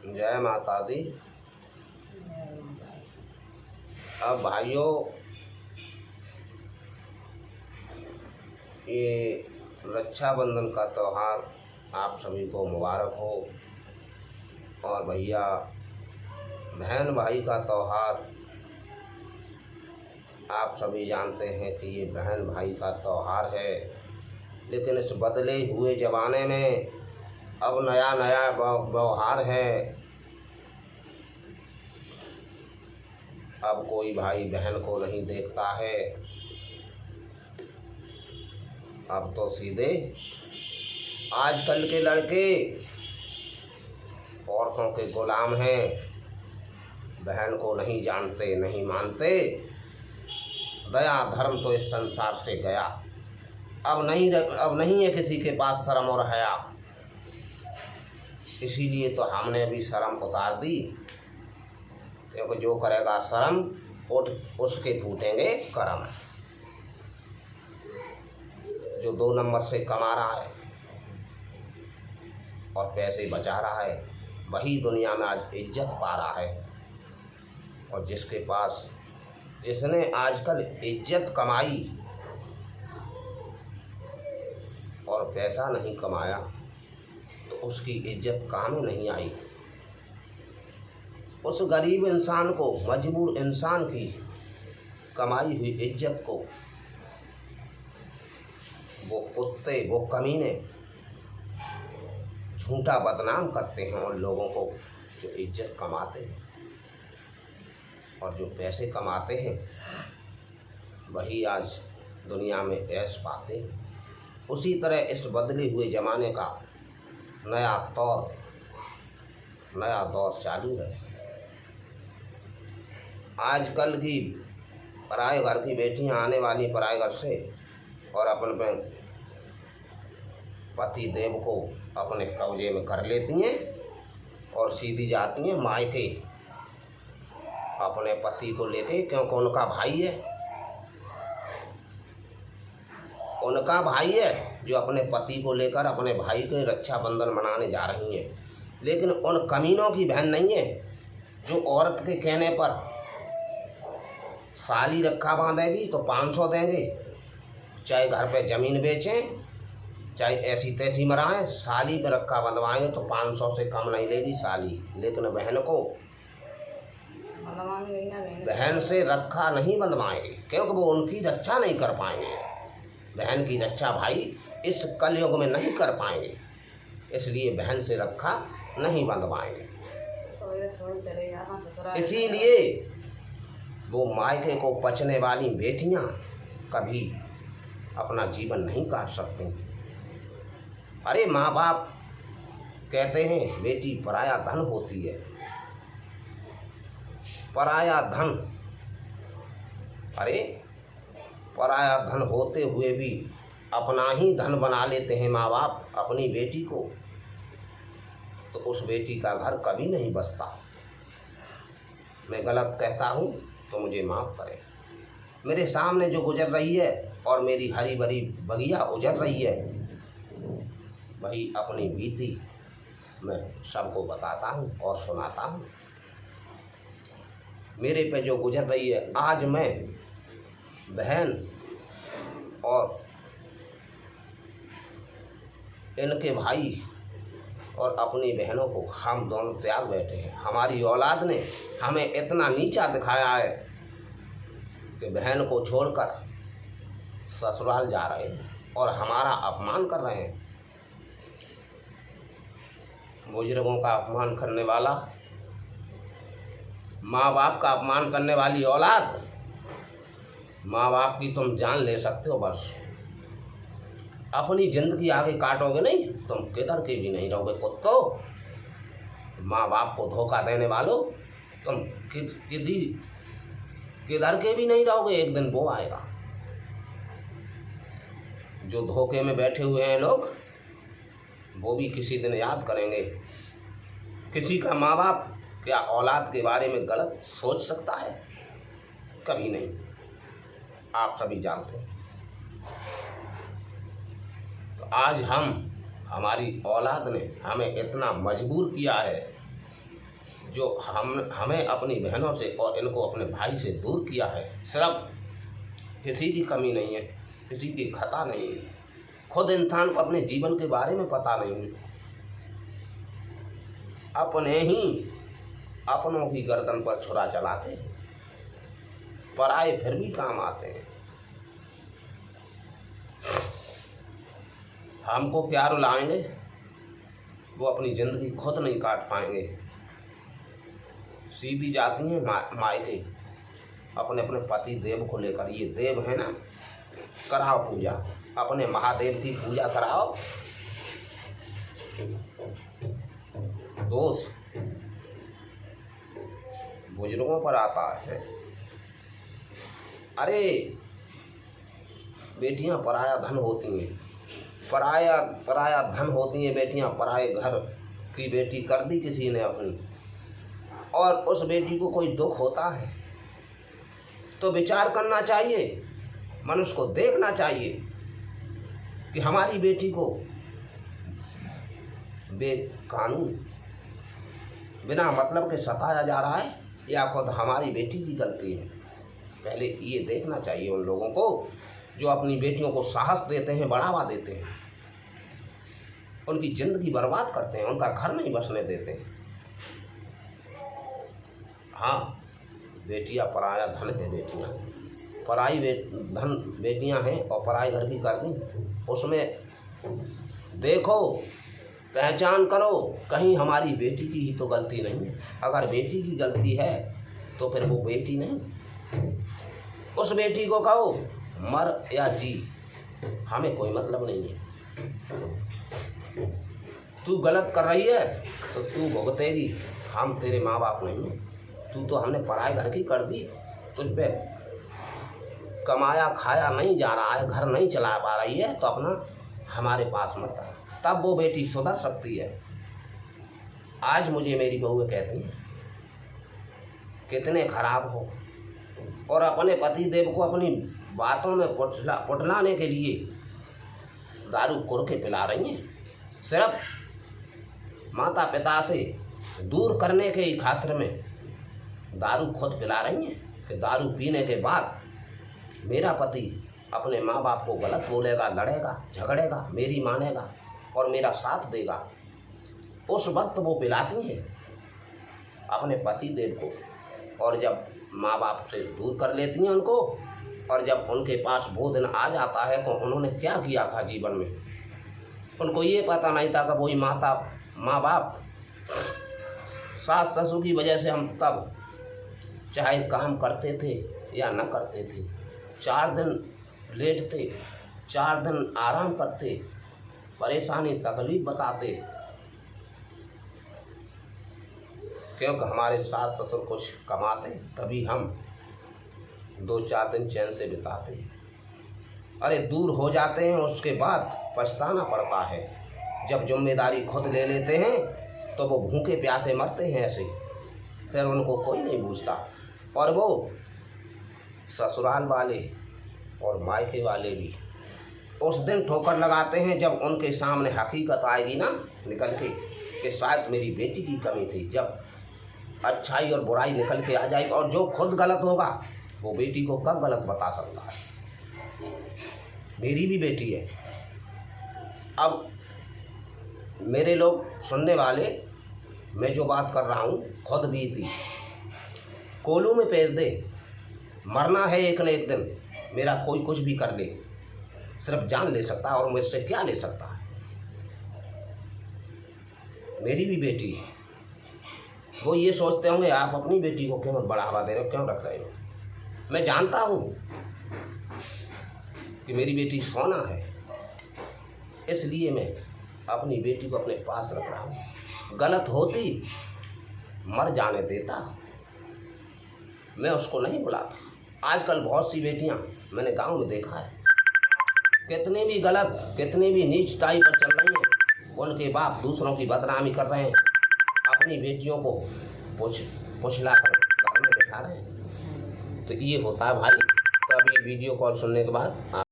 जय माता दी। अब भाइयों, ये रक्षाबंधन का त्यौहार आप सभी को मुबारक हो। और भैया, बहन भाई का त्यौहार आप सभी जानते हैं कि ये बहन भाई का त्यौहार है। लेकिन इस बदले हुए ज़माने में अब नया नया व्यवहार है। अब कोई भाई बहन को नहीं देखता है। अब तो सीधे आजकल के लड़के औरतों के गुलाम हैं। बहन को नहीं जानते, नहीं मानते। दया धर्म तो इस संसार से गया। अब नहीं है किसी के पास शर्म और हया। इसीलिए तो हमने भी शर्म उतार दी, क्योंकि जो करेगा शर्म उसके फूटेंगे करम। जो 2 नंबर से कमा रहा है और पैसे बचा रहा है, वही दुनिया में आज इज्जत पा रहा है। और जिसने आजकल इज्जत कमाई और पैसा नहीं कमाया, तो उसकी इज्जत काम में नहीं आई। उस गरीब इंसान को, मजबूर इंसान की कमाई हुई इज्जत को वो कुत्ते, वो कमीने झूठा बदनाम करते हैं उन लोगों को जो इज्जत कमाते हैं। और जो पैसे कमाते हैं वही आज दुनिया में ऐश पाते हैं। उसी तरह इस बदले हुए ज़माने का नया दौर चालू है। आजकल की पराए घर की बेटियां आने वाली पराए घर से और अपने पति देव को अपने कब्जे में कर लेती हैं और सीधी जाती हैं मायके अपने पति को लेके, क्योंकि उनका भाई है। उनका भाई है जो अपने पति को लेकर अपने भाई के रक्षाबंधन मनाने जा रही हैं। लेकिन उन कमीनों की बहन नहीं है जो औरत के कहने पर साली रखा बांधेगी तो 500 देंगे, चाहे घर पे ज़मीन बेचें, चाहे ऐसी तैसी मराएं, साली पे रखा बंधवाएंगे तो 500 से कम नहीं लेगी साली। लेकिन बहन से रखा नहीं बंधवाएंगे, क्योंकि वो उनकी रक्षा नहीं कर पाएंगे। बहन की रक्षा भाई इस कलयुग में नहीं कर पाएंगे, इसलिए बहन से रखा नहीं बंधवाएंगे। इसीलिए वो मायके को पचने वाली बेटियां कभी अपना जीवन नहीं काट सकती। अरे माँ बाप कहते हैं बेटी पराया धन होती है। पराया धन, अरे पराया धन होते हुए भी अपना ही धन बना लेते हैं माँ बाप अपनी बेटी को, तो उस बेटी का घर कभी नहीं बसता। मैं गलत कहता हूँ तो मुझे माफ़ करें। मेरे सामने जो गुजर रही है और मेरी हरी भरी बगिया उजर रही है, वही अपनी बीती मैं सबको बताता हूँ और सुनाता हूँ। मेरे पे जो गुजर रही है, आज मैं बहन और इनके भाई और अपनी बहनों को हम दोनों त्याग बैठे हैं। हमारी औलाद ने हमें इतना नीचा दिखाया है कि बहन को छोड़कर ससुराल जा रहे हैं और हमारा अपमान कर रहे हैं। बुजुर्गों का अपमान करने वाला, माँ बाप का अपमान करने वाली औलाद, माँ बाप की तुम जान ले सकते हो, बस अपनी ज़िंदगी आगे काटोगे नहीं, तुम किधर के भी नहीं रहोगे कुत्तो। माँ बाप को धोखा देने वालों, तुम किधर के भी नहीं रहोगे। एक दिन वो आएगा। जो धोखे में बैठे हुए हैं लोग, वो भी किसी दिन याद करेंगे। किसी का माँ बाप क्या औलाद के बारे में गलत सोच सकता है? कभी नहीं। आप सभी जानते हैं। तो आज हमारी औलाद ने हमें इतना मजबूर किया है जो हमें अपनी बहनों से और इनको अपने भाई से दूर किया है। सिर्फ किसी की कमी नहीं है, किसी की खता नहीं है, खुद इंसान को अपने जीवन के बारे में पता नहीं है। अपने ही अपनों की गर्दन पर छुरा चलाते हैं, पराए फिर भी काम आते हैं। हमको क्या रुलाएंगे, वो अपनी ज़िंदगी खुद नहीं काट पाएंगे। सीधी जाती हैं मायके अपने अपने पति देव को लेकर। ये देव है ना, कराओ पूजा, अपने महादेव की पूजा कराओ। दोष बुजुर्गों पर आता है। अरे बेटियां पराया धन होती हैं, पराया धन होती हैं बेटियां। पराए घर की बेटी कर दी किसी ने अपनी, और उस बेटी को कोई दुख होता है तो विचार करना चाहिए, मनुष्य को देखना चाहिए कि हमारी बेटी को बेकानून बिना मतलब के सताया जा रहा है या खुद हमारी बेटी की गलती है। पहले ये देखना चाहिए उन लोगों को जो अपनी बेटियों को साहस देते हैं, बढ़ावा देते हैं, उनकी ज़िंदगी बर्बाद करते हैं, उनका घर नहीं बसने देते हैं। हाँ, बेटियां पराया धन है, बेटियां पराई धन बेटियां हैं और पराई घर की कर दी। उसमें देखो, पहचान करो, कहीं हमारी बेटी की ही तो गलती नहीं है। अगर बेटी की गलती है तो फिर वो बेटी नहीं। उस बेटी को कहो मर या जी, हमें कोई मतलब नहीं है। तू गलत कर रही है तो तू भुगतेगी, हम तेरे माँ बाप नहीं हैं। तू तो हमने पराए घर की कर दी, तुझ पे कमाया खाया नहीं जा रहा है, घर नहीं चला पा रही है, तो अपना हमारे पास मत आ। तब वो बेटी सुधर सकती है। आज मुझे मेरी बहू कहती हैं कितने खराब हो, और अपने पति देव को अपनी बातों में पुटलाने के लिए दारू खोर के पिला रही हैं। सिर्फ माता पिता से दूर करने के खातिर में दारू खुद पिला रही हैं कि दारू पीने के बाद मेरा पति अपने माँ बाप को गलत बोलेगा, लड़ेगा, झगड़ेगा, मेरी मानेगा और मेरा साथ देगा। उस वक्त वो पिलाती हैं अपने पति देव को, और जब माँ बाप से दूर कर लेती हैं उनको, और जब उनके पास वो दिन आ जाता है तो उन्होंने क्या किया था जीवन में, उनको ये पता नहीं था कि वही माँ बाप सास ससुर की वजह से हम तब चाहे काम करते थे या न करते थे, 4 दिन लेटते, 4 दिन आराम करते, परेशानी तकलीफ बताते, क्योंकि हमारे सास ससुर कुछ कमाते तभी हम 2-4 दिन चैन से बिताते। अरे दूर हो जाते हैं, उसके बाद पछताना पड़ता है। जब जिम्मेदारी खुद ले लेते हैं तो वो भूखे प्यासे मरते हैं ऐसे, फिर उनको कोई नहीं पूछता। और वो ससुराल वाले और मायके वाले भी उस दिन ठोकर लगाते हैं जब उनके सामने हकीकत आएगी ना निकल के कि शायद मेरी बेटी की कमी थी। जब अच्छाई और बुराई निकल के आ जाएगी, और जो खुद गलत होगा वो बेटी को कब गलत बता सकता है। मेरी भी बेटी है। अब मेरे लोग सुनने वाले, मैं जो बात कर रहा हूँ खुद बीती, कोलू में पैर दे, मरना है एक न एक दिन। मेरा कोई कुछ भी कर ले, सिर्फ जान ले सकता है, और मुझसे क्या ले सकता है। मेरी भी बेटी है। वो ये सोचते होंगे आप अपनी बेटी को क्यों बढ़ावा दे रहे हो, क्यों रख रहे हो। मैं जानता हूँ कि मेरी बेटी सोना है, इसलिए मैं अपनी बेटी को अपने पास रख रहा हूँ। गलत होती मर जाने देता, मैं उसको नहीं बुलाता। आजकल बहुत सी बेटियाँ मैंने गांव में देखा है, कितने भी गलत, कितने भी नीचताई पर चल रही हैं, उनके बाप दूसरों की बदनामी कर रहे हैं, अपनी बेटियों को पुछला कर घर में बैठा रहे हैं। तो ये होता है भाई। तो अभी वीडियो कॉल सुनने के बाद